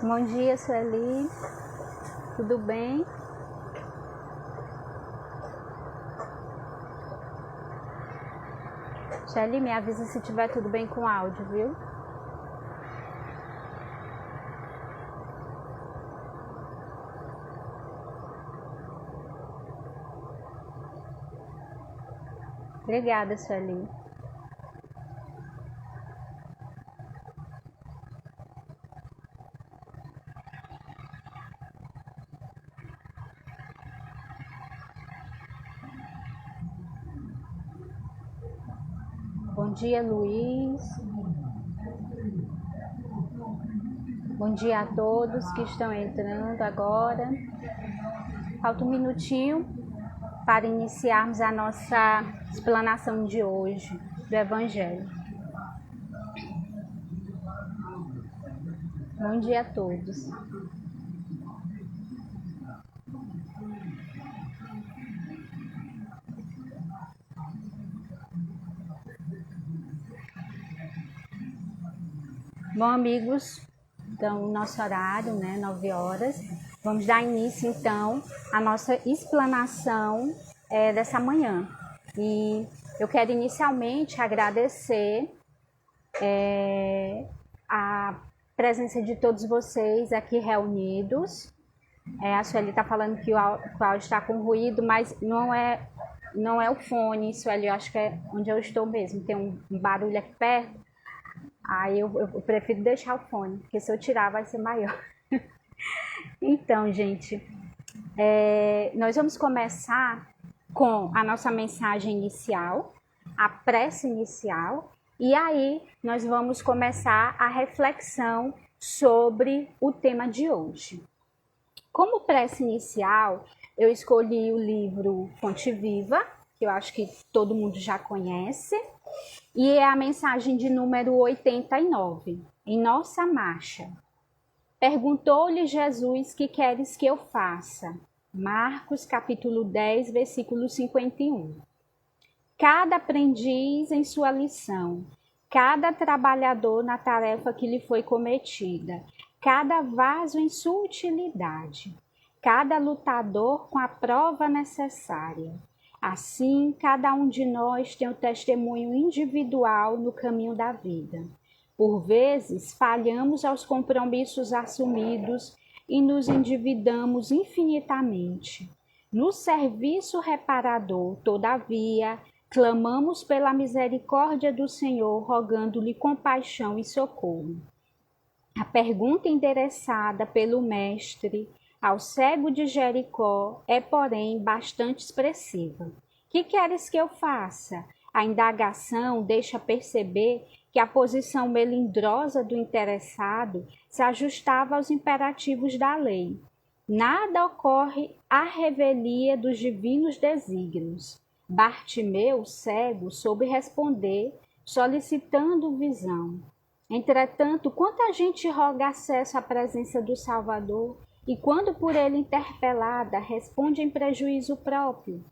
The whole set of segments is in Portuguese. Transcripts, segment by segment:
Bom dia, Sueli. Tudo bem? Sueli, me avisa se tiver tudo bem com o áudio, viu? Obrigada, Sueli. Bom dia, Luiz. Bom dia a todos que estão entrando agora. Falta um minutinho para iniciarmos a nossa explanação de hoje do Evangelho. Bom dia a todos. Bom, amigos, então o nosso horário, 9 horas. Vamos dar início, então, à nossa explanação dessa manhã. E eu quero inicialmente agradecer a presença de todos vocês aqui reunidos. A Sueli está falando que o áudio está com ruído, mas não é o fone, Sueli, eu acho que é onde eu estou mesmo. Tem um barulho aqui perto. Aí eu prefiro deixar o fone, porque se eu tirar vai ser maior. Então, gente, nós vamos começar com a nossa mensagem inicial, a prece inicial, e aí nós vamos começar a reflexão sobre o tema de hoje. Como prece inicial, eu escolhi o livro Fonte Viva, que eu acho que todo mundo já conhece, e é a mensagem de número 89, em nossa marcha. Perguntou-lhe Jesus: que queres que eu faça? Marcos capítulo 10, versículo 51. Cada aprendiz em sua lição, cada trabalhador na tarefa que lhe foi cometida, cada vaso em sua utilidade, cada lutador com a prova necessária. Assim, cada um de nós tem um testemunho individual no caminho da vida. Por vezes, falhamos aos compromissos assumidos e nos endividamos infinitamente. No serviço reparador, todavia, clamamos pela misericórdia do Senhor, rogando-lhe compaixão e socorro. A pergunta endereçada pelo Mestre ao cego de Jericó é, porém, bastante expressiva. Que queres que eu faça? A indagação deixa perceber que a posição melindrosa do interessado se ajustava aos imperativos da lei. Nada ocorre à revelia dos divinos desígnios. Bartimeu, cego, soube responder, solicitando visão. Entretanto, quanta gente roga acesso à presença do Salvador e, quando por ele interpelada, responde em prejuízo próprio.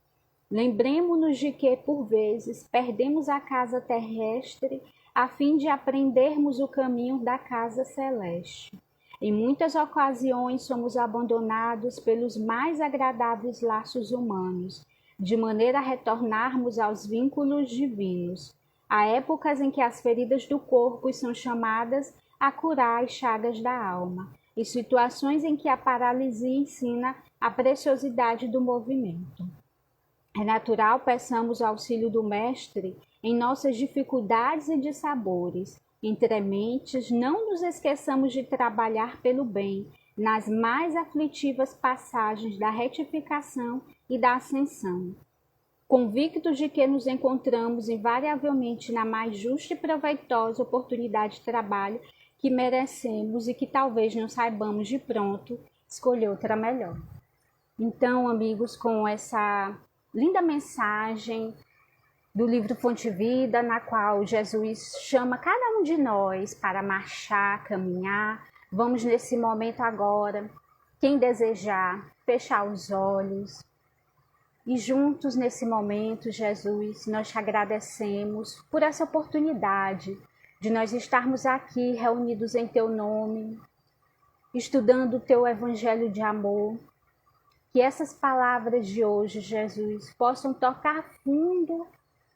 Lembremo-nos de que, por vezes, perdemos a casa terrestre a fim de aprendermos o caminho da casa celeste. Em muitas ocasiões somos abandonados pelos mais agradáveis laços humanos, de maneira a retornarmos aos vínculos divinos. Há épocas em que as feridas do corpo são chamadas a curar as chagas da alma, e situações em que a paralisia ensina a preciosidade do movimento. É natural peçamos o auxílio do Mestre em nossas dificuldades e dissabores. Entre mentes, não nos esqueçamos de trabalhar pelo bem nas mais aflitivas passagens da retificação e da ascensão. Convictos de que nos encontramos invariavelmente na mais justa e proveitosa oportunidade de trabalho que merecemos e que talvez não saibamos de pronto escolher outra melhor. Então, amigos, com essa linda mensagem do livro Fonte Vida, na qual Jesus chama cada um de nós para marchar, caminhar, vamos nesse momento agora, quem desejar, fechar os olhos. E juntos nesse momento, Jesus, nós te agradecemos por essa oportunidade de nós estarmos aqui reunidos em teu nome, estudando o teu evangelho de amor. Que essas palavras de hoje, Jesus, possam tocar fundo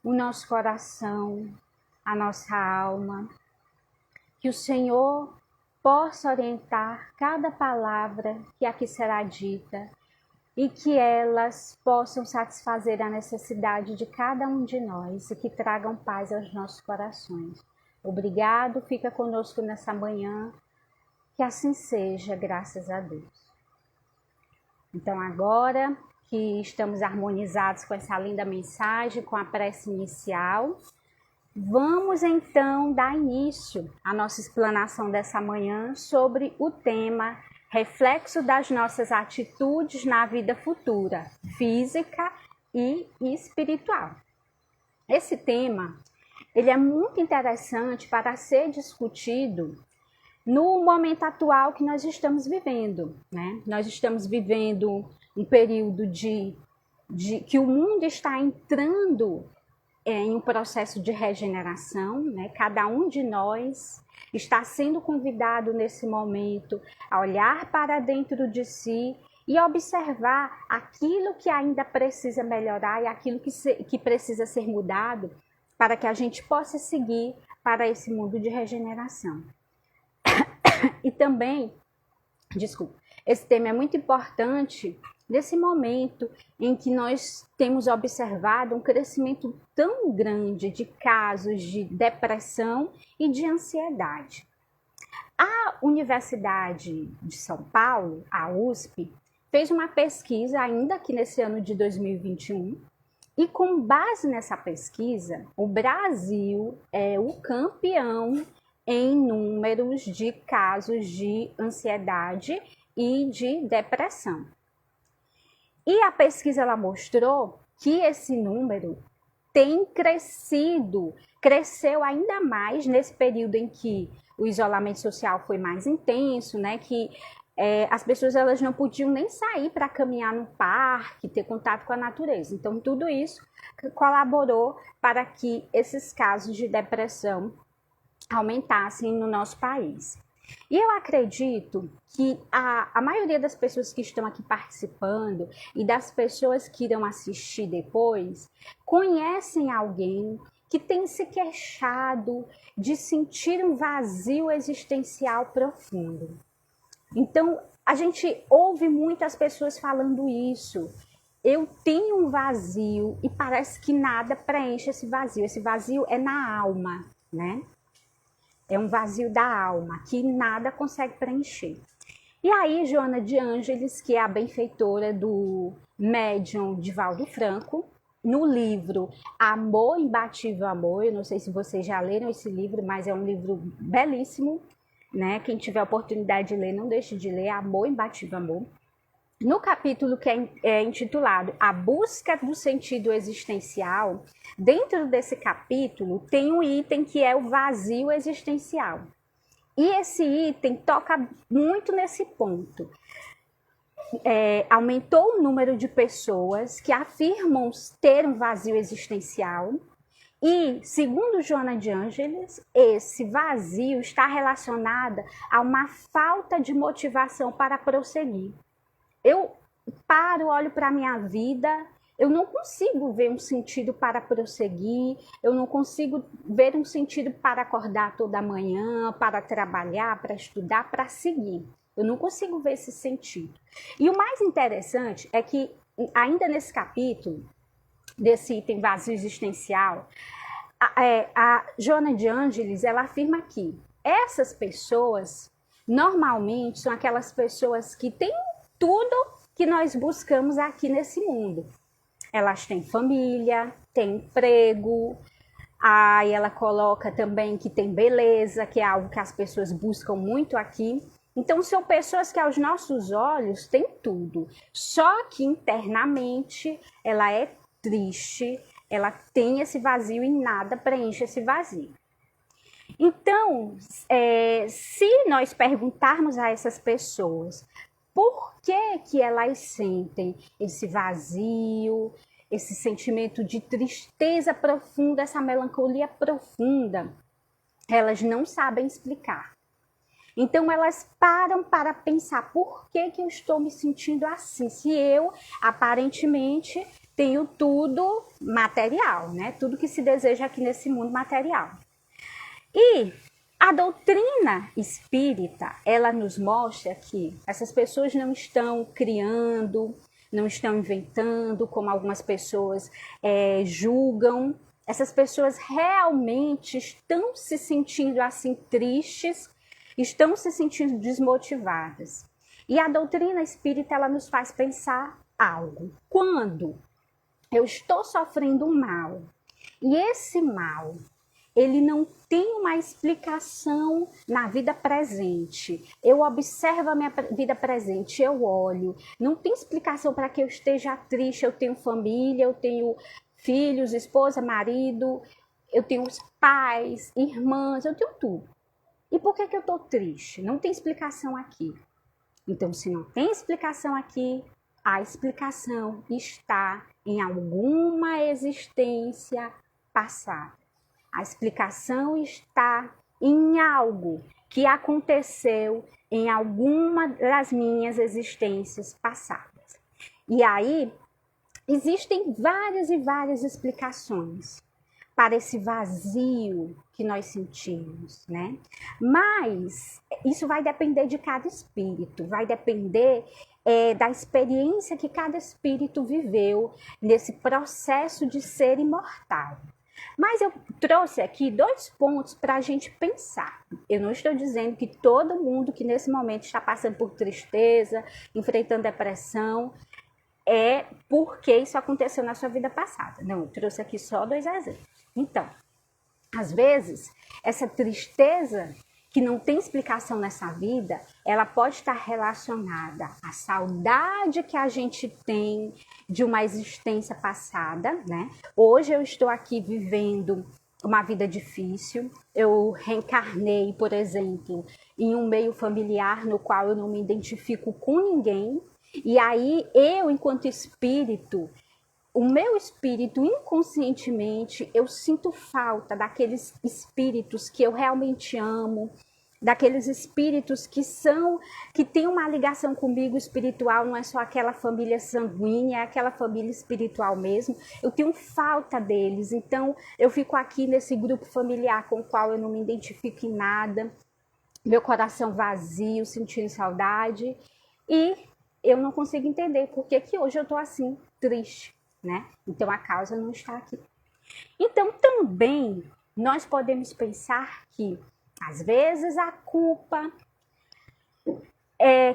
o nosso coração, a nossa alma. Que o Senhor possa orientar cada palavra que aqui será dita e que elas possam satisfazer a necessidade de cada um de nós e que tragam paz aos nossos corações. Obrigado, fica conosco nessa manhã, que assim seja, graças a Deus. Então agora que estamos harmonizados com essa linda mensagem, com a prece inicial, vamos então dar início à nossa explanação dessa manhã sobre o tema reflexo das nossas atitudes na vida futura, física e espiritual. Esse tema, ele é muito interessante para ser discutido no momento atual que nós estamos vivendo, né? Nós estamos vivendo um período de que o mundo está entrando em um processo de regeneração, né? Cada um de nós está sendo convidado nesse momento a olhar para dentro de si e observar aquilo que ainda precisa melhorar e aquilo que precisa ser mudado para que a gente possa seguir para esse mundo de regeneração. E também, esse tema é muito importante nesse momento em que nós temos observado um crescimento tão grande de casos de depressão e de ansiedade. A Universidade de São Paulo, a USP, fez uma pesquisa ainda aqui nesse ano de 2021 e com base nessa pesquisa, o Brasil é o campeão em números de casos de ansiedade e de depressão. E a pesquisa ela mostrou que esse número tem cresceu ainda mais nesse período em que o isolamento social foi mais intenso, né? Que as pessoas elas não podiam nem sair para caminhar no parque, ter contato com a natureza. Então, tudo isso colaborou para que esses casos de depressão aumentassem no nosso país. E eu acredito que a maioria das pessoas que estão aqui participando e das pessoas que irão assistir depois conhecem alguém que tem se queixado de sentir um vazio existencial profundo. Então, a gente ouve muitas pessoas falando isso. Eu tenho um vazio e parece que nada preenche esse vazio. Esse vazio é na alma, né? É um vazio da alma que nada consegue preencher. E aí, Joana de Ângeles, que é a benfeitora do médium Divaldo Franco, no livro Amor, Imbatível Amor, eu não sei se vocês já leram esse livro, mas é um livro belíssimo, né? Quem tiver a oportunidade de ler, não deixe de ler Amor, Imbatível Amor. No capítulo que é intitulado A Busca do Sentido Existencial, dentro desse capítulo tem um item que é o vazio existencial. E esse item toca muito nesse ponto. Aumentou o número de pessoas que afirmam ter um vazio existencial e, segundo Joana de Ângeles, esse vazio está relacionado a uma falta de motivação para prosseguir. Eu olho para a minha vida, eu não consigo ver um sentido para prosseguir, eu não consigo ver um sentido para acordar toda manhã, para trabalhar, para estudar, para seguir. Eu não consigo ver esse sentido. E o mais interessante é que, ainda nesse capítulo, desse item vazio existencial, a Joana de Ângeles, ela afirma que essas pessoas, normalmente, são aquelas pessoas que têm tudo que nós buscamos aqui nesse mundo. Elas têm família, têm emprego, aí ela coloca também que tem beleza, que é algo que as pessoas buscam muito aqui. Então, são pessoas que aos nossos olhos têm tudo, só que internamente ela é triste, ela tem esse vazio e nada preenche esse vazio. Então, se nós perguntarmos a essas pessoas por que elas sentem esse vazio, esse sentimento de tristeza profunda, essa melancolia profunda, elas não sabem explicar. Então elas param para pensar por que eu estou me sentindo assim, se eu aparentemente tenho tudo material, né? Tudo que se deseja aqui nesse mundo material. E a doutrina espírita, ela nos mostra que essas pessoas não estão criando, não estão inventando, como algumas pessoas julgam. Essas pessoas realmente estão se sentindo assim tristes, estão se sentindo desmotivadas. E a doutrina espírita, ela nos faz pensar algo. Quando eu estou sofrendo um mal, e esse mal, ele não tem uma explicação na vida presente. Eu observo a minha vida presente, eu olho. Não tem explicação para que eu esteja triste. Eu tenho família, eu tenho filhos, esposa, marido, eu tenho os pais, irmãs, eu tenho tudo. E por que eu estou triste? Não tem explicação aqui. Então, se não tem explicação aqui, a explicação está em alguma existência passada. A explicação está em algo que aconteceu em alguma das minhas existências passadas. E aí, existem várias e várias explicações para esse vazio que nós sentimos, né? Mas isso vai depender de cada espírito, vai depender da experiência que cada espírito viveu nesse processo de ser imortal. Mas eu trouxe aqui 2 pontos para a gente pensar. Eu não estou dizendo que todo mundo que nesse momento está passando por tristeza, enfrentando depressão, é porque isso aconteceu na sua vida passada. Não, eu trouxe aqui só 2 exemplos. Então, às vezes, essa tristeza que não tem explicação nessa vida, ela pode estar relacionada à saudade que a gente tem de uma existência passada, né? Hoje eu estou aqui vivendo uma vida difícil, eu reencarnei, por exemplo, em um meio familiar no qual eu não me identifico com ninguém, e aí eu, enquanto espírito, o meu espírito, inconscientemente, eu sinto falta daqueles espíritos que eu realmente amo, daqueles espíritos que têm uma ligação comigo espiritual, não é só aquela família sanguínea, é aquela família espiritual mesmo. Eu tenho falta deles, então eu fico aqui nesse grupo familiar com o qual eu não me identifico em nada, meu coração vazio, sentindo saudade, e eu não consigo entender por que hoje eu estou assim, triste, né? Então a causa não está aqui. Então também nós podemos pensar que às vezes a culpa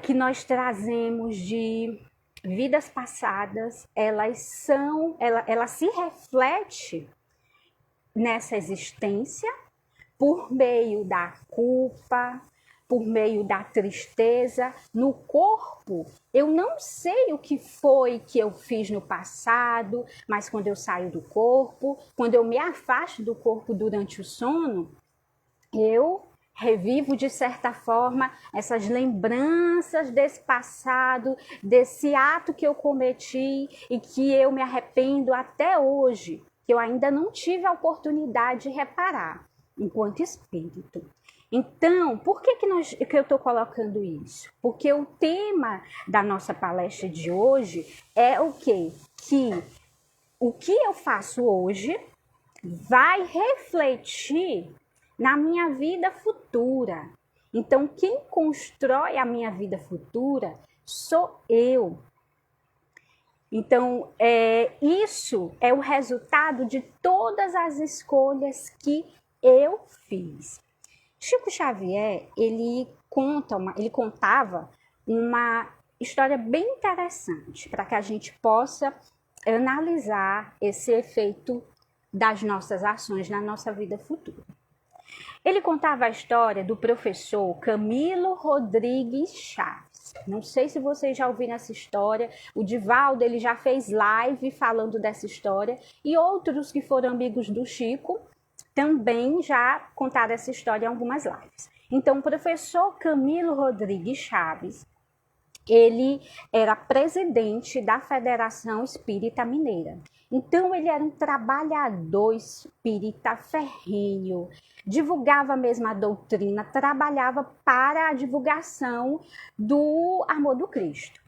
que nós trazemos de vidas passadas, ela se reflete nessa existência por meio da culpa, por meio da tristeza. No corpo, eu não sei o que foi que eu fiz no passado, mas quando eu saio do corpo, quando eu me afasto do corpo durante o sono, eu revivo de certa forma essas lembranças desse passado, desse ato que eu cometi e que eu me arrependo até hoje, que eu ainda não tive a oportunidade de reparar enquanto espírito. Então, por que eu estou colocando isso? Porque o tema da nossa palestra de hoje é o quê? Que o que eu faço hoje vai refletir na minha vida futura. Então, quem constrói a minha vida futura sou eu. Então, isso é o resultado de todas as escolhas que eu fiz. Chico Xavier, ele contava uma história bem interessante para que a gente possa analisar esse efeito das nossas ações na nossa vida futura. Ele contava a história do professor Camilo Rodrigues Chaves. Não sei se vocês já ouviram essa história. O Divaldo, ele já fez live falando dessa história, e outros que foram amigos do Chico também já contaram essa história em algumas lives. Então, o professor Camilo Rodrigues Chaves, Ele era presidente da Federação Espírita Mineira. Então, ele era um trabalhador espírita ferrenho, divulgava a mesma doutrina, trabalhava para a divulgação do amor do Cristo.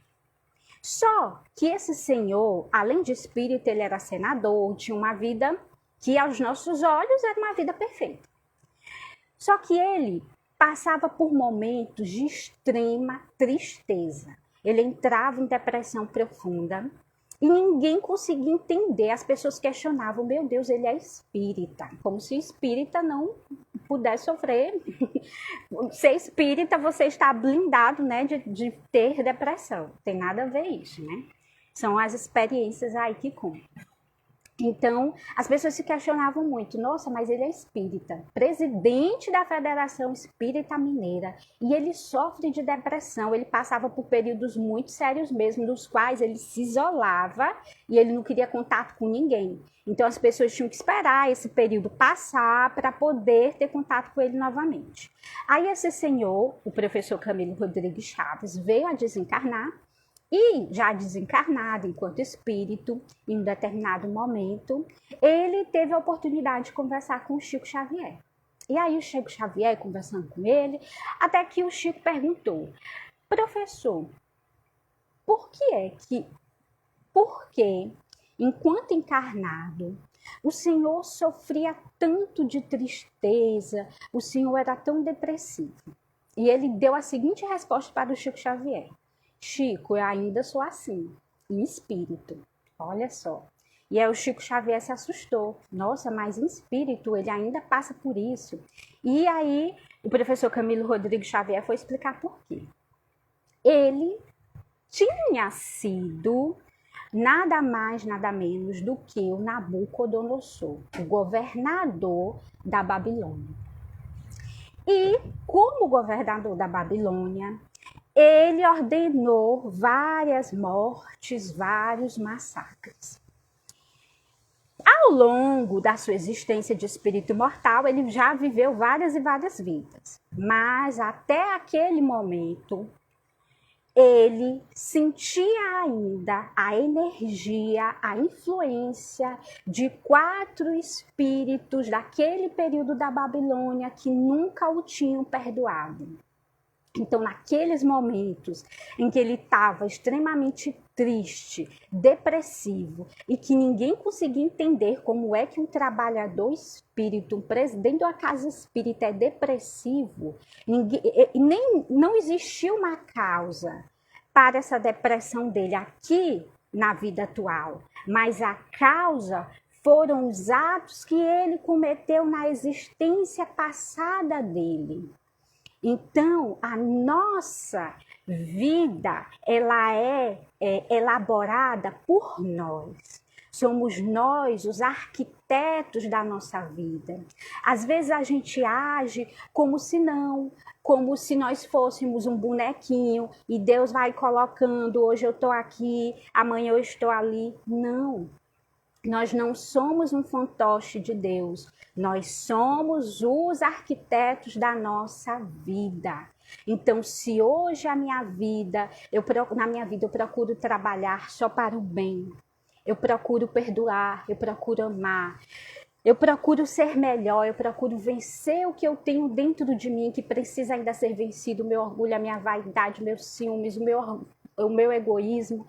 Só que esse senhor, além de espírita, ele era senador, tinha uma vida que aos nossos olhos era uma vida perfeita. Só que ele passava por momentos de extrema tristeza. Ele entrava em depressão profunda e ninguém conseguia entender. As pessoas questionavam, meu Deus, ele é espírita. Como se espírita não pudesse sofrer. Ser espírita, você está blindado, né, de ter depressão. Tem nada a ver isso, né? São as experiências aí que contam. Então, as pessoas se questionavam muito, nossa, mas ele é espírita, presidente da Federação Espírita Mineira, e ele sofre de depressão, ele passava por períodos muito sérios mesmo, dos quais ele se isolava e ele não queria contato com ninguém. Então, as pessoas tinham que esperar esse período passar para poder ter contato com ele novamente. Aí, esse senhor, o professor Camilo Rodrigues Chaves, veio a desencarnar. E já desencarnado enquanto espírito, em um determinado momento, ele teve a oportunidade de conversar com o Chico Xavier. E aí o Chico Xavier conversando com ele, até que o Chico perguntou, professor, por que, enquanto encarnado, o senhor sofria tanto de tristeza, o senhor era tão depressivo? E ele deu a seguinte resposta para o Chico Xavier. Chico, eu ainda sou assim, em espírito, olha só. E aí o Chico Xavier se assustou. Nossa, mas em espírito ele ainda passa por isso. E aí o professor Camilo Rodrigues Xavier foi explicar por quê. Ele tinha sido nada mais, nada menos do que o Nabucodonosor, o governador da Babilônia. E como governador da Babilônia, ele ordenou várias mortes, vários massacres. Ao longo da sua existência de espírito imortal, ele já viveu várias e várias vidas. Mas até aquele momento, ele sentia ainda a energia, a influência de 4 espíritos daquele período da Babilônia que nunca o tinham perdoado. Então, naqueles momentos em que ele estava extremamente triste, depressivo, e que ninguém conseguia entender como é que um trabalhador espírita, um presidente de uma casa espírita é depressivo, não existia uma causa para essa depressão dele aqui na vida atual, mas a causa foram os atos que ele cometeu na existência passada dele. Então, a nossa vida, ela é elaborada por nós. Somos nós os arquitetos da nossa vida. Às vezes a gente age como se nós fôssemos um bonequinho e Deus vai colocando, hoje eu estou aqui, amanhã eu estou ali. Não. Nós não somos um fantoche de Deus, nós somos os arquitetos da nossa vida. Então, se hoje na minha vida eu procuro trabalhar só para o bem, eu procuro perdoar, eu procuro amar, eu procuro ser melhor, eu procuro vencer o que eu tenho dentro de mim que precisa ainda ser vencido, o meu orgulho, a minha vaidade, meus ciúmes, o meu egoísmo.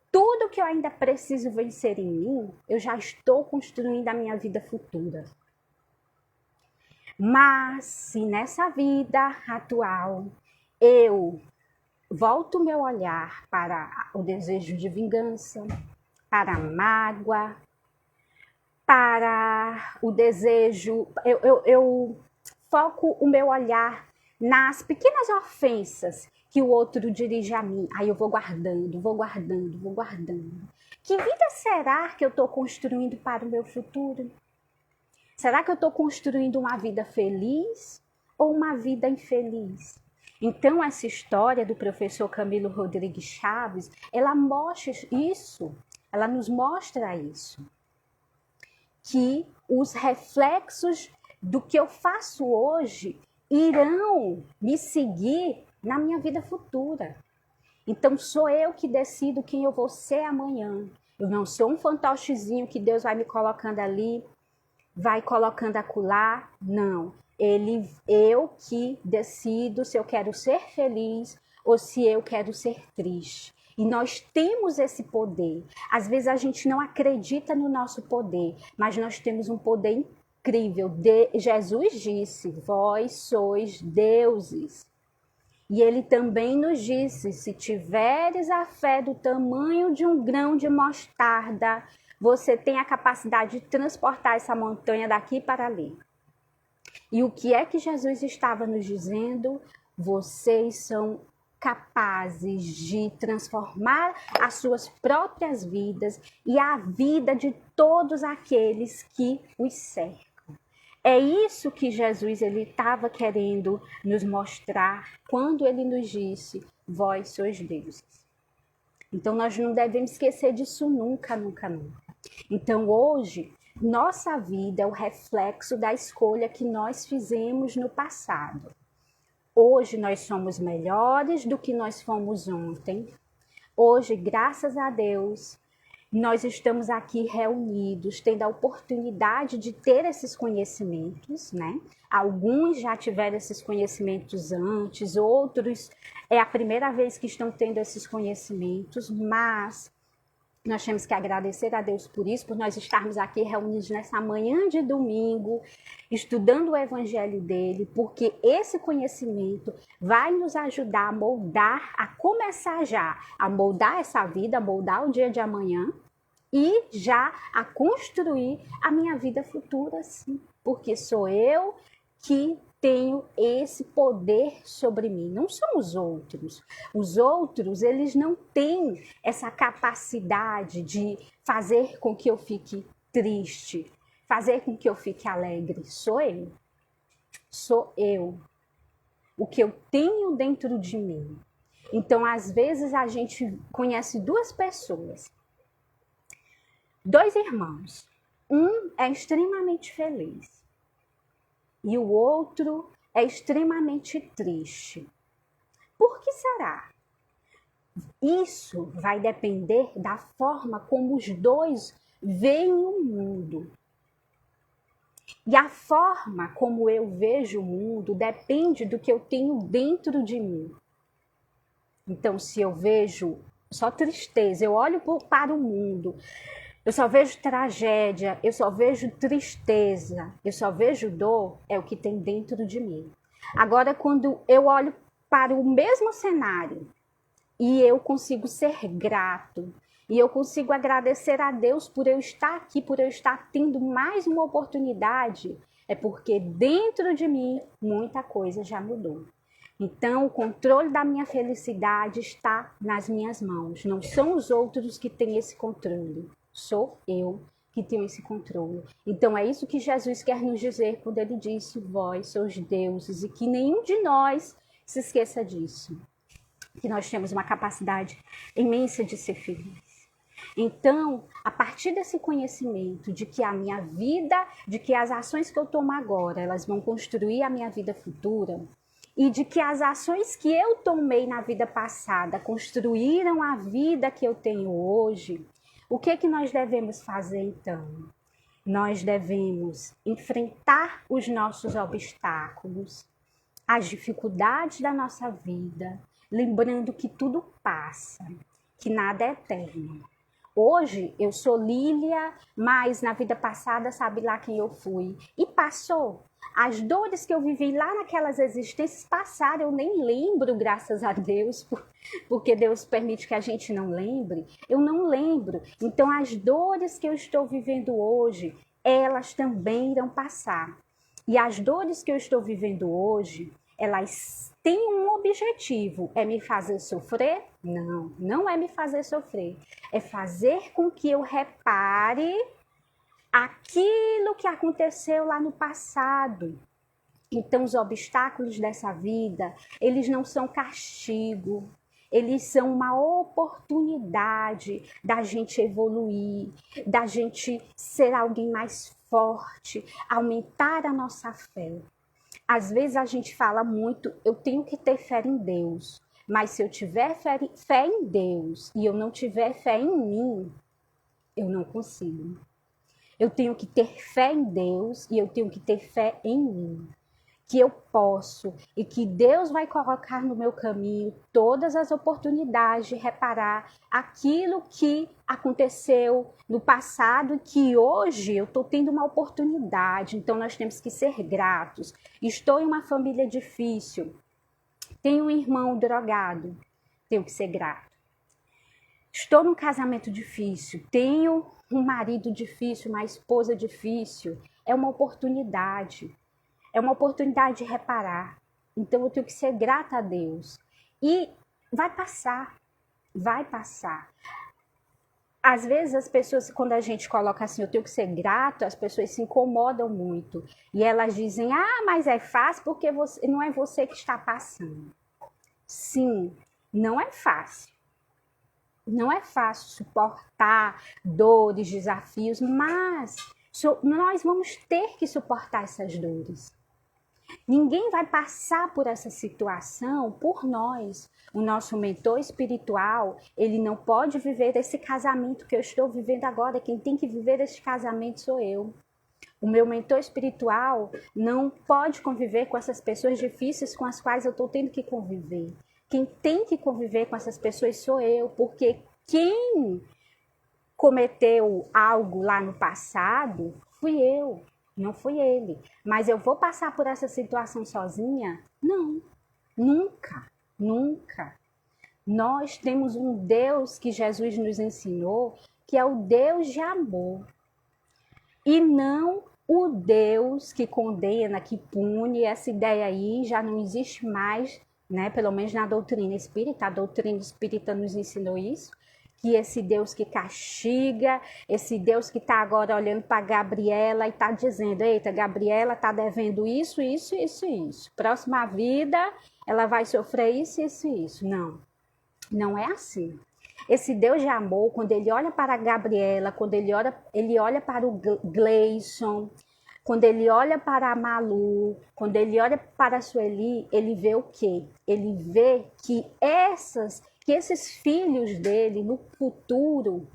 Tudo que eu ainda preciso vencer em mim, eu já estou construindo a minha vida futura. Mas se nessa vida atual eu volto meu olhar para o desejo de vingança, para a mágoa, para o desejo, eu foco o meu olhar nas pequenas ofensas que o outro dirige a mim. Aí eu vou guardando. Que vida será que eu estou construindo para o meu futuro? Será que eu estou construindo uma vida feliz ou uma vida infeliz? Então, essa história do professor Camilo Rodrigues Chaves, ela mostra isso, ela nos mostra isso. Que os reflexos do que eu faço hoje irão me seguir na minha vida futura. Então sou eu que decido quem eu vou ser amanhã. Eu não sou um fantochezinho que Deus vai me colocando ali, vai colocando acolá. Não. Eu que decido se eu quero ser feliz ou se eu quero ser triste. E nós temos esse poder. Às vezes a gente não acredita no nosso poder, mas nós temos um poder incrível. Jesus disse: vós sois deuses. E ele também nos disse: se tiveres a fé do tamanho de um grão de mostarda, você tem a capacidade de transportar essa montanha daqui para ali. E o que é que Jesus estava nos dizendo? Vocês são capazes de transformar as suas próprias vidas e a vida de todos aqueles que os cercam. É isso que Jesus estava querendo nos mostrar quando ele nos disse: vós sois deuses. Então nós não devemos esquecer disso nunca, nunca, nunca. Então hoje, nossa vida é o reflexo da escolha que nós fizemos no passado. Hoje nós somos melhores do que nós fomos ontem. Hoje, graças a Deus, nós estamos aqui reunidos, tendo a oportunidade de ter esses conhecimentos, né? Alguns já tiveram esses conhecimentos antes, outros é a primeira vez que estão tendo esses conhecimentos, mas nós temos que agradecer a Deus por isso, por nós estarmos aqui reunidos nessa manhã de domingo, estudando o evangelho dele, porque esse conhecimento vai nos ajudar a moldar, a começar já, a moldar essa vida, a moldar o dia de amanhã e já a construir a minha vida futura, sim, porque sou eu que tenho esse poder sobre mim, não são os outros. Os outros, eles não têm essa capacidade de fazer com que eu fique triste, fazer com que eu fique alegre. Sou eu. Sou eu. O que eu tenho dentro de mim. Então, às vezes, a gente conhece duas pessoas, dois irmãos. Um é extremamente feliz e o outro é extremamente triste. Por que será? Isso vai depender da forma como os dois veem o mundo. E a forma como eu vejo o mundo depende do que eu tenho dentro de mim. Então, se eu vejo só tristeza, eu olho para o mundo, eu só vejo tragédia, eu só vejo tristeza, eu só vejo dor, é o que tem dentro de mim. Agora, quando eu olho para o mesmo cenário e eu consigo ser grato, e eu consigo agradecer a Deus por eu estar aqui, por eu estar tendo mais uma oportunidade, é porque dentro de mim muita coisa já mudou. Então, o controle da minha felicidade está nas minhas mãos. Não são os outros que têm esse controle. Sou eu que tenho esse controle. Então, é isso que Jesus quer nos dizer quando ele disse: vós sois deuses, e que nenhum de nós se esqueça disso. Que nós temos uma capacidade imensa de ser feliz. Então, a partir desse conhecimento de que a minha vida, de que as ações que eu tomo agora, elas vão construir a minha vida futura, e de que as ações que eu tomei na vida passada construíram a vida que eu tenho hoje, o que é que nós devemos fazer então? Nós devemos enfrentar os nossos obstáculos, as dificuldades da nossa vida, lembrando que tudo passa, que nada é eterno. Hoje eu sou Lília, mas na vida passada sabe lá quem eu fui. E passou. As dores que eu vivi lá naquelas existências passaram, eu nem lembro, graças a Deus, porque Deus permite que a gente não lembre. Eu não lembro. Então as dores que eu estou vivendo hoje, elas também irão passar. E as dores que eu estou vivendo hoje, elas têm um objetivo, é me fazer sofrer? Não, não é me fazer sofrer. É fazer com que eu repare aquilo que aconteceu lá no passado. Então, os obstáculos dessa vida, eles não são castigo. Eles são uma oportunidade da gente evoluir, da gente ser alguém mais forte, aumentar a nossa fé. Às vezes a gente fala muito, eu tenho que ter fé em Deus, Mas se eu tiver fé em Deus e eu não tiver fé em mim, eu não consigo. Eu tenho que ter fé em Deus e eu tenho que ter fé em mim. Que eu posso e que Deus vai colocar no meu caminho todas as oportunidades de reparar aquilo que aconteceu no passado e que hoje eu estou tendo uma oportunidade. Então nós temos que ser gratos. Estou em uma família difícil, tenho um irmão drogado, tenho que ser grato. Estou num casamento difícil, tenho um marido difícil, uma esposa difícil, é uma oportunidade. É uma oportunidade de reparar. Então eu tenho que ser grata a Deus. E vai passar. Vai passar. Às vezes as pessoas, quando a gente coloca assim, eu tenho que ser grato, as pessoas se incomodam muito. E elas dizem, mas é fácil porque não é você que está passando. Sim, não é fácil. Não é fácil suportar dores, desafios, mas nós vamos ter que suportar essas dores. Ninguém vai passar por essa situação por nós. O nosso mentor espiritual, ele não pode viver esse casamento que eu estou vivendo agora. Quem tem que viver esse casamento sou eu. O meu mentor espiritual não pode conviver com essas pessoas difíceis com as quais eu estou tendo que conviver. Quem tem que conviver com essas pessoas sou eu, porque quem cometeu algo lá no passado fui eu. Não fui ele. Mas eu vou passar por essa situação sozinha? Não. Nunca. Nunca. Nós temos um Deus que Jesus nos ensinou, que é o Deus de amor. E não o Deus que condena, que pune. Essa ideia aí já não existe mais, né? Pelo menos na doutrina espírita. A doutrina espírita nos ensinou isso. Que esse Deus que castiga, esse Deus que está agora olhando para Gabriela e está dizendo, eita, Gabriela está devendo isso, isso, isso, isso. Próxima vida, ela vai sofrer isso, isso, isso. Não, não é assim. Esse Deus de amor, quando ele olha para a Gabriela, quando ele olha para o Gleison, quando ele olha para a Malu, quando ele olha para a Sueli, ele vê o quê? Ele vê que esses filhos dele, no futuro,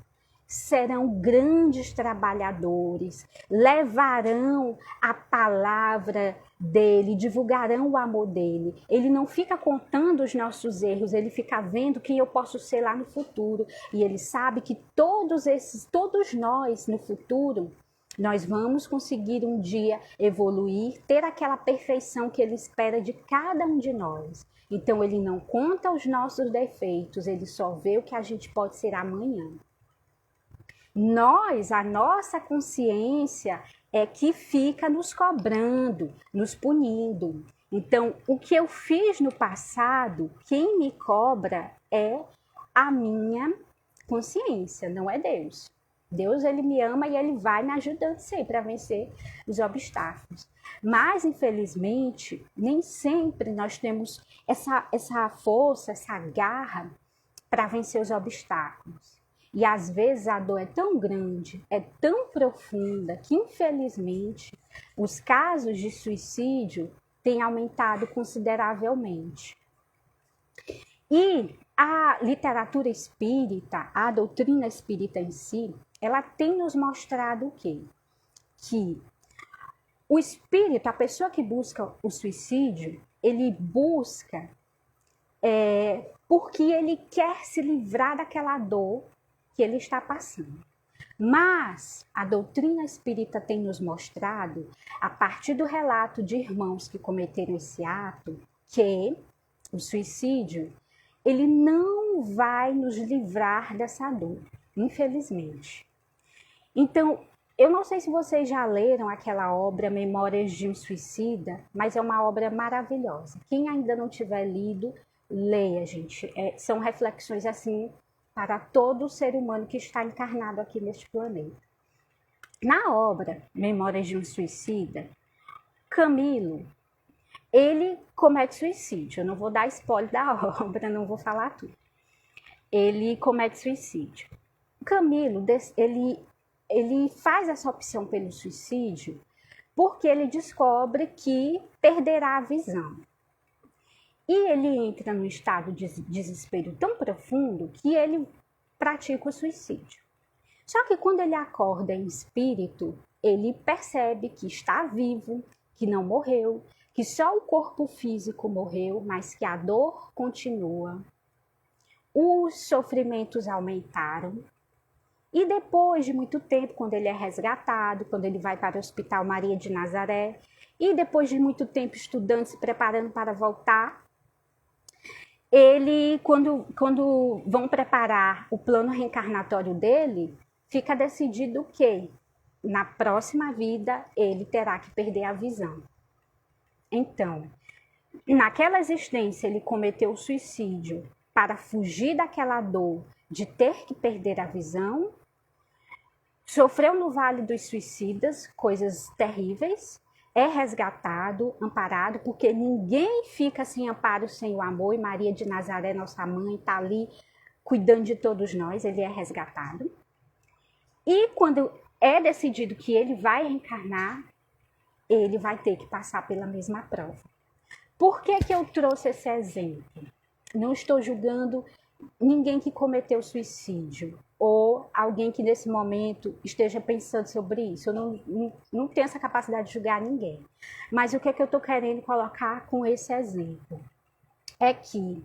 serão grandes trabalhadores, levarão a palavra dele, divulgarão o amor dele. Ele não fica contando os nossos erros, ele fica vendo quem eu posso ser lá no futuro. E ele sabe que todos nós, no futuro, nós vamos conseguir um dia evoluir, ter aquela perfeição que ele espera de cada um de nós. Então, ele não conta os nossos defeitos, ele só vê o que a gente pode ser amanhã. A nossa consciência é que fica nos cobrando, nos punindo. Então, o que eu fiz no passado, quem me cobra é a minha consciência, não é Deus. Deus, ele me ama e ele vai me ajudando sempre a vencer os obstáculos. Mas, infelizmente, nem sempre nós temos essa força, essa garra para vencer os obstáculos. E às vezes a dor é tão grande, é tão profunda, que infelizmente os casos de suicídio têm aumentado consideravelmente. E a literatura espírita, a doutrina espírita em si, ela tem nos mostrado o quê? Que o espírito, a pessoa que busca o suicídio, ele busca porque ele quer se livrar daquela dor que ele está passando. Mas a doutrina espírita tem nos mostrado, a partir do relato de irmãos que cometeram esse ato, que o suicídio, ele não vai nos livrar dessa dor, infelizmente. Então, eu não sei se vocês já leram aquela obra Memórias de um Suicida, mas é uma obra maravilhosa. Quem ainda não tiver lido, leia, gente. São reflexões assim para todo ser humano que está encarnado aqui neste planeta. Na obra Memórias de um Suicida, Camilo, ele comete suicídio. Eu não vou dar spoiler da obra, não vou falar tudo. Ele comete suicídio. Camilo, ele faz essa opção pelo suicídio porque ele descobre que perderá a visão. E ele entra num estado de desespero tão profundo que ele pratica o suicídio. Só que quando ele acorda em espírito, ele percebe que está vivo, que não morreu, que só o corpo físico morreu, mas que a dor continua. Os sofrimentos aumentaram. E depois de muito tempo, quando ele é resgatado, quando ele vai para o Hospital Maria de Nazaré, e depois de muito tempo estudando, se preparando para voltar, ele, quando vão preparar o plano reencarnatório dele, fica decidido que na próxima vida ele terá que perder a visão. Então, naquela existência ele cometeu o suicídio para fugir daquela dor de ter que perder a visão, sofreu no Vale dos Suicidas coisas terríveis, é resgatado, amparado, porque ninguém fica sem amparo sem o amor, e Maria de Nazaré, nossa mãe, está ali cuidando de todos nós, ele é resgatado. E quando é decidido que ele vai reencarnar, ele vai ter que passar pela mesma prova. Por que eu trouxe esse exemplo? Não estou julgando ninguém que cometeu suicídio, ou alguém que nesse momento esteja pensando sobre isso. Eu não tenho essa capacidade de julgar ninguém. Mas o que eu estou querendo colocar com esse exemplo? É que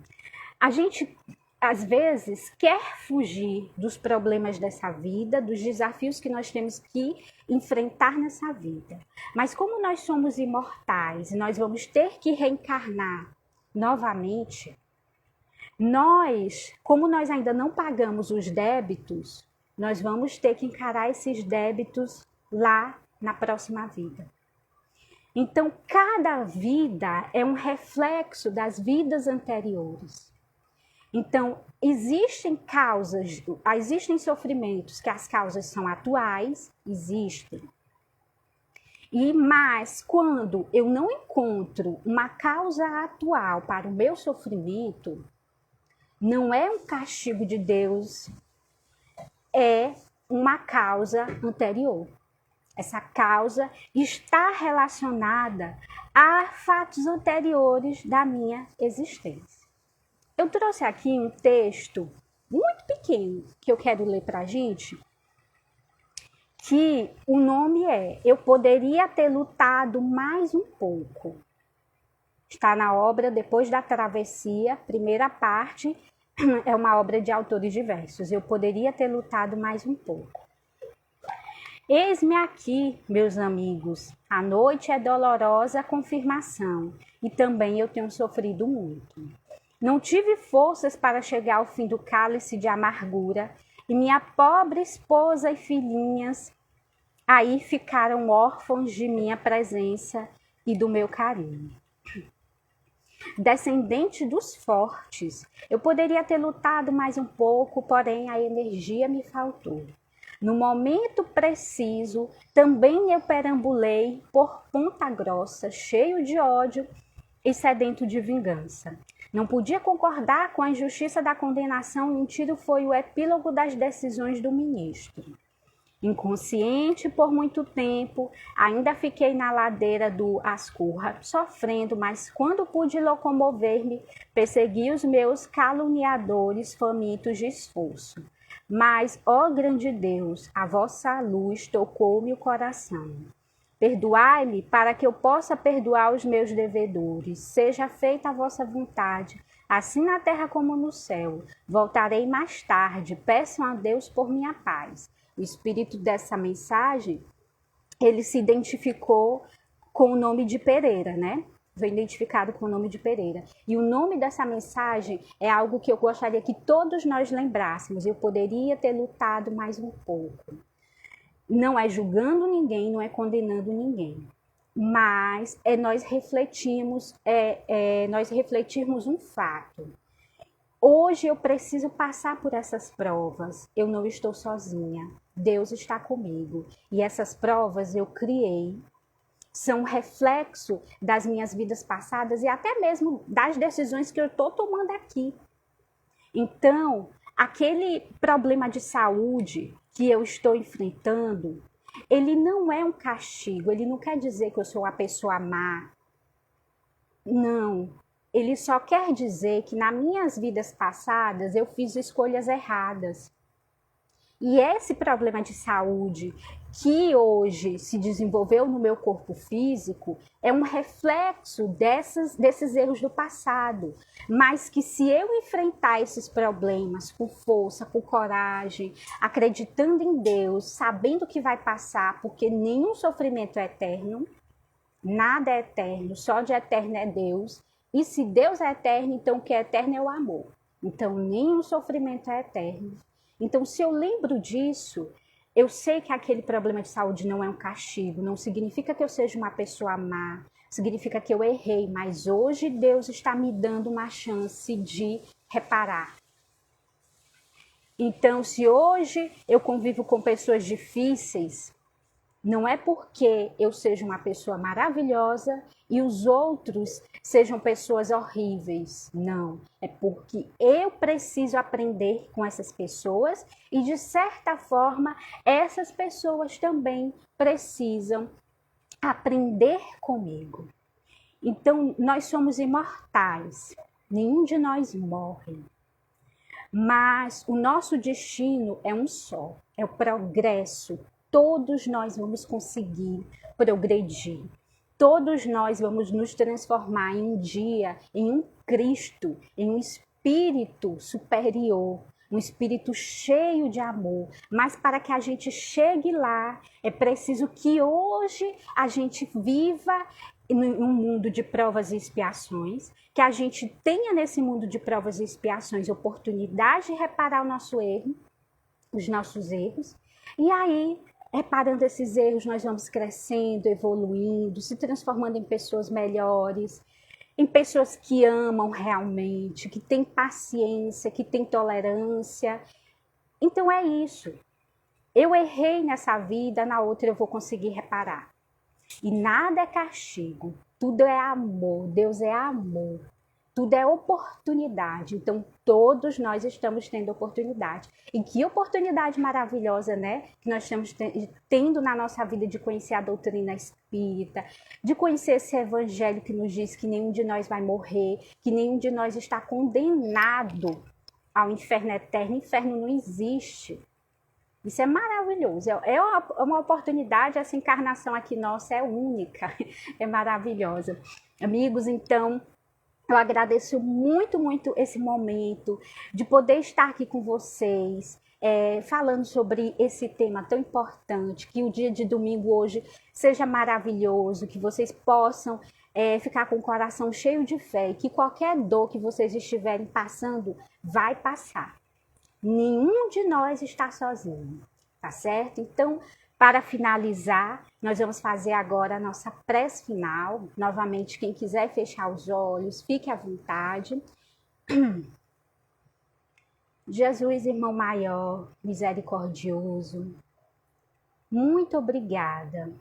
a gente, às vezes, quer fugir dos problemas dessa vida, dos desafios que nós temos que enfrentar nessa vida. Mas como nós somos imortais e nós vamos ter que reencarnar novamente, como nós ainda não pagamos os débitos, nós vamos ter que encarar esses débitos lá na próxima vida. Então, cada vida é um reflexo das vidas anteriores. Então, existem sofrimentos que as causas são atuais, existem. Mas quando eu não encontro uma causa atual para o meu sofrimento, não é um castigo de Deus, é uma causa anterior. Essa causa está relacionada a fatos anteriores da minha existência. Eu trouxe aqui um texto muito pequeno que eu quero ler para a gente, que o nome é Eu Poderia Ter Lutado Mais Um Pouco. Está na obra Depois da Travessia, primeira parte, é uma obra de autores diversos. Eu poderia ter lutado mais um pouco. Eis-me aqui, meus amigos, a noite é dolorosa confirmação, e também eu tenho sofrido muito. Não tive forças para chegar ao fim do cálice de amargura, e minha pobre esposa e filhinhas aí ficaram órfãos de minha presença e do meu carinho. Descendente dos fortes, eu poderia ter lutado mais um pouco, porém a energia me faltou. No momento preciso, também eu perambulei por Ponta Grossa, cheio de ódio e sedento de vingança. Não podia concordar com a injustiça da condenação e um tiro foi o epílogo das decisões do ministro. Inconsciente por muito tempo, ainda fiquei na ladeira do Ascurra, sofrendo, mas quando pude locomover-me, persegui os meus caluniadores famintos de esforço. Mas, ó grande Deus, a vossa luz tocou-me o coração. Perdoai-me para que eu possa perdoar os meus devedores. Seja feita a vossa vontade, assim na terra como no céu. Voltarei mais tarde, peçam a Deus por minha paz. O espírito dessa mensagem, ele se identificou com o nome de Pereira, né? Foi identificado com o nome de Pereira. E o nome dessa mensagem é algo que eu gostaria que todos nós lembrássemos. Eu poderia ter lutado mais um pouco. Não é julgando ninguém, não é condenando ninguém. Mas nós refletirmos um fato. Hoje eu preciso passar por essas provas. Eu não estou sozinha. Deus está comigo. E essas provas eu criei. São reflexo das minhas vidas passadas e até mesmo das decisões que eu estou tomando aqui. Então, aquele problema de saúde que eu estou enfrentando, ele não é um castigo. Ele não quer dizer que eu sou uma pessoa má. Não. ele só quer dizer que nas minhas vidas passadas eu fiz escolhas erradas. E esse problema de saúde que hoje se desenvolveu no meu corpo físico é um reflexo desses erros do passado. Mas que se eu enfrentar esses problemas com força, com coragem, acreditando em Deus, sabendo que vai passar, porque nenhum sofrimento é eterno, nada é eterno, só de eterno é Deus. E se Deus é eterno, então o que é eterno é o amor. Então nenhum sofrimento é eterno. Então, se eu lembro disso, eu sei que aquele problema de saúde não é um castigo, não significa que eu seja uma pessoa má, significa que eu errei, mas hoje Deus está me dando uma chance de reparar. Então, se hoje eu convivo com pessoas difíceis, não é porque eu seja uma pessoa maravilhosa e os outros sejam pessoas horríveis. Não. É porque eu preciso aprender com essas pessoas e, de certa forma, essas pessoas também precisam aprender comigo. Então, nós somos imortais. Nenhum de nós morre. Mas o nosso destino é um só. É o progresso. Todos nós vamos conseguir progredir. Todos nós vamos nos transformar em um dia, em um Cristo, em um espírito superior, um espírito cheio de amor. Mas para que a gente chegue lá, é preciso que hoje a gente viva em um mundo de provas e expiações, que a gente tenha nesse mundo de provas e expiações oportunidade de reparar o nosso erro, os nossos erros, e aí, reparando esses erros, nós vamos crescendo, evoluindo, se transformando em pessoas melhores, em pessoas que amam realmente, que têm paciência, que têm tolerância. Então é isso. Eu errei nessa vida, na outra eu vou conseguir reparar. E nada é castigo, tudo é amor, Deus é amor. Tudo é oportunidade, então todos nós estamos tendo oportunidade. E que oportunidade maravilhosa, né? Que nós estamos tendo na nossa vida de conhecer a doutrina espírita, de conhecer esse evangelho que nos diz que nenhum de nós vai morrer, que nenhum de nós está condenado ao inferno eterno. Inferno não existe. Isso é maravilhoso, é uma oportunidade, essa encarnação aqui nossa é única, é maravilhosa. Amigos, então, eu agradeço muito, muito esse momento de poder estar aqui com vocês, falando sobre esse tema tão importante, que o dia de domingo hoje seja maravilhoso, que vocês possam ficar com o coração cheio de fé, e que qualquer dor que vocês estiverem passando vai passar. Nenhum de nós está sozinho, tá certo? Então, para finalizar, nós vamos fazer agora a nossa prece final. Novamente, quem quiser fechar os olhos, fique à vontade. Jesus, irmão maior, misericordioso, muito obrigada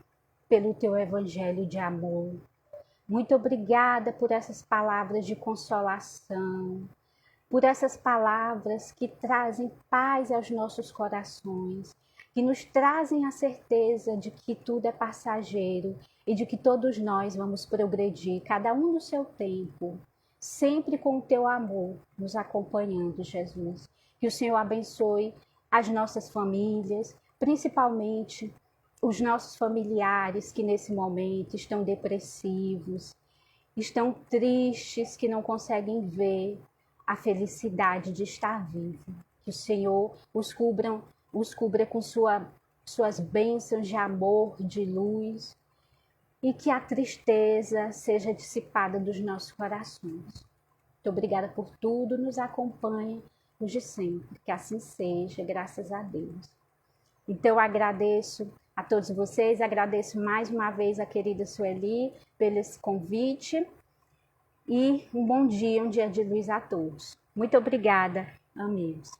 pelo teu evangelho de amor. Muito obrigada por essas palavras de consolação, por essas palavras que trazem paz aos nossos corações, que nos trazem a certeza de que tudo é passageiro e de que todos nós vamos progredir, cada um no seu tempo, sempre com o teu amor nos acompanhando, Jesus. Que o Senhor abençoe as nossas famílias, principalmente os nossos familiares que nesse momento estão depressivos, estão tristes, que não conseguem ver a felicidade de estar vivo. Que o Senhor os cubra com suas bênçãos de amor, de luz, e que a tristeza seja dissipada dos nossos corações. Muito obrigada por tudo, nos acompanhe hoje sempre. Que assim seja, graças a Deus. Então, eu agradeço a todos vocês, agradeço mais uma vez a querida Sueli pelo esse convite. E um bom dia, um dia de luz a todos. Muito obrigada, amigos.